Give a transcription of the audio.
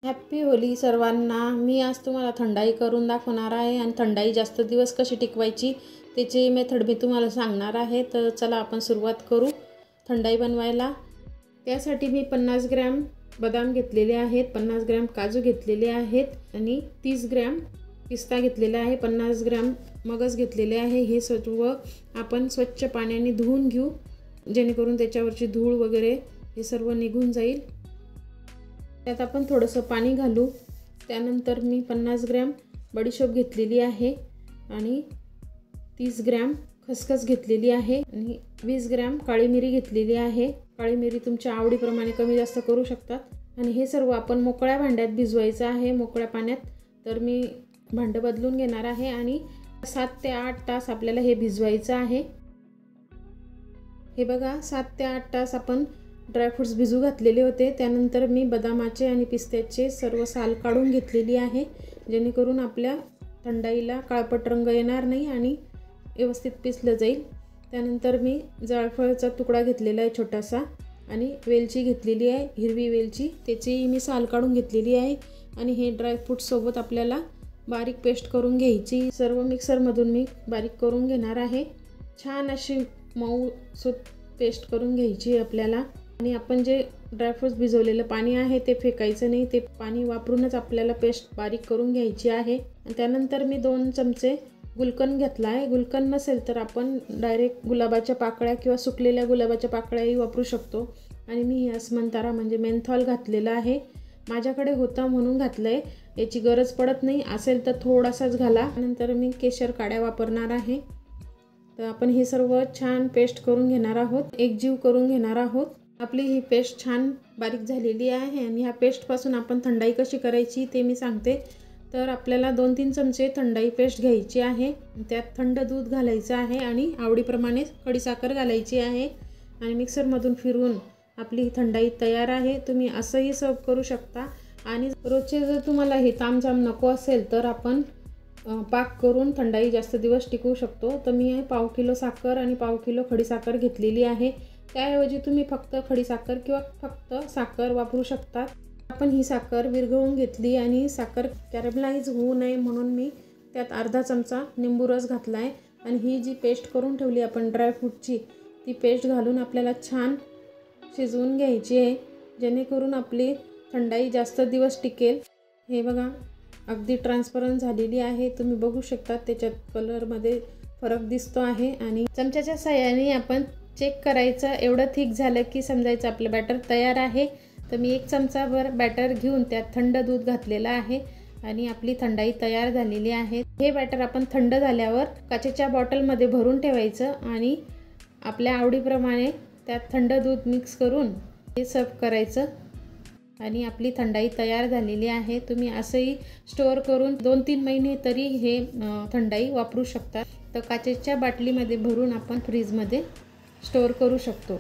Happy Holy सर्वांना। मी आज तुम्हाला थंडाई करून दाखवणार आहे आणि थंडाई जास्त दिवस कशी टिकवायची त्याची मेथड मी तुम्हाला सांगणार आहे। तर चला आपण सुरुवात करू थंडाई बनवायला। त्यासाठी मी 50 ग्रॅम बदाम घेतलेले आहेत, 50 ग्रॅम काजू घेतलेले आहेत आणि 30 ग्रॅम पिस्ता घेतलेला आहे, 50 ग्रॅम मगज घेतलेले आहे। हे सर्व आपण स्वच्छ पाण्याने धुवून घेऊ जेणेकरून त्याच्यावरची धूळ वगैरे हे सर्व निघून जाईल। त्यात आपण थोडंसं पाणी घालू। त्यानंतर मी 50 ग्रॅम बडीशोप घेतलेली आहे आणि 30 ग्रॅम खसखस घेतलेली आहे आणि 20 ग्रॅम काळी मिरी घेतलेली आहे। काळी मिरी तुमच्या आवडीप्रमाणे कमी जास्त करू शकता। आणि हे सर्व आपण मोकळ्या भांड्यात भिजवायचं आहे, मोकळ्या पाण्यात। तर मी भांडं बदलून घेणार आहे आणि 7 ते 8 तास आपल्याला हे भिजवायचं आहे। हे बघा 7 ते 8 तास आपण ड्रायफ्रूट्स भिजू घातलेले होते। त्यानंतर मी बदामाचे आणि पिस्त्याचे सर्व साल काढून घेतलेली आहे जेणेकरून आपल्या थंडाईला काळपट रंग येणार नाही आणि व्यवस्थित पिसलं जाईल। त्यानंतर मी जायफळाचा तुकडा घेतलेला आहे छोटासा आणि वेलची घेतलेली आहे, हिरवी वेलची, त्याची मी साल काढून घेतलेली आहे। आणि हे ड्रायफ्रूट सोबत आपल्याला बारीक पेस्ट करून घ्यायची। सर्व मिक्सरमधून मी बारीक करून घेणार आहे। छान अशी मऊ सूत पेस्ट करून घ्यायची आपल्याला। आणि आपण जे ड्रायफ्रूट्स भिजवलेलं पाणी आहे ते फेकायचं नाही, ते पाणी वापरूनच आपल्याला पेस्ट बारीक करून घ्यायची आहे। त्यानंतर मी 2 चमचे गुलकंद घेतला आहे। गुलकंद नसेल तर आपण डायरेक्ट गुलाबाच्या पाकळ्या किंवा सुकलेल्या गुलाबाच्या पाकळ्याही वापरू शकतो। आणि मी अस्मंतारा म्हणजे मेंथॉल घातलेला आहे, माझ्याकडे होता म्हणून घातलं आहे, याची गरज पडत नाही, असेल तर थोडासाच घाला। नंतर मी केशर काड्या वापरणार आहे। तर आपण हे सर्व छान पेस्ट करून घेणार आहोत, एकजीव करून घेणार आहोत। आपली ही पेस्ट छान बारीक झालेली आहे आणि ह्या पेस्टपासून आपण थंडाई कशी करायची ते मी सांगते। तर आपल्याला 2-3 चमचे थंडाई पेस्ट घ्यायची आहे, त्यात थंड दूध घालायचं आहे आणि आवडीप्रमाणे खडीसाखर घालायची आहे आणि मिक्सरमधून फिरवून आपली ही थंडाई तयार आहे। तुम्ही असंही सर्व करू शकता आणि रोजचे जर तुम्हाला हे तामझाम नको असेल तर आपण पाक करून थंडाई जास्त दिवस टिकवू शकतो। तर मी 1/2 किलो साखर आणि 1/2 किलो खडीसाखर घेतलेली आहे। त्याऐवजी तुम्ही फक्त खडीसाखर किंवा फक्त साखर वापरू शकता। आपण ही साखर विरघळून घेतली आणि साखर कॅरमलाइज होऊ नये म्हणून मी त्यात अर्धा चमचा निंबू रस घातला आहे। आणि ही जी पेस्ट करून ठेवली आपण ड्रायफ्रूटची, ती पेस्ट घालून आपल्याला छान शिजवून घ्यायची आहे जेणेकरून आपली थंडाई जास्त दिवस टिकेल। हे बघा अगदी ट्रान्सपरंट झालेली आहे, तुम्ही बघू शकता त्याच्यात कलरमध्ये फरक दिसतो आहे। आणि चमच्याच्या साहाय्याने आपण चेक करायचं, एवढं थिक झालं की समजायचं आपलं बॅटर तयार आहे। तर मी 1 चमचाभर बॅटर घेऊन त्यात थंड दूध घातलेलं आहे आणि आपली थंडाई तयार झालेली आहे। हे बॅटर आपण थंड झाल्यावर काचेच्या बॉटलमध्ये भरून ठेवायचं आणि आपल्या आवडीप्रमाणे त्यात थंड दूध मिक्स करून हे सर्व करायचं आणि आपली थंडाई तयार झालेली आहे। तुम्ही असंही स्टोअर करून 2-3 महिने तरी हे थंडाई वापरू शकता। तर काचेच्या बाटलीमध्ये भरून आपण फ्रीजमध्ये स्टोअर करू शकतो।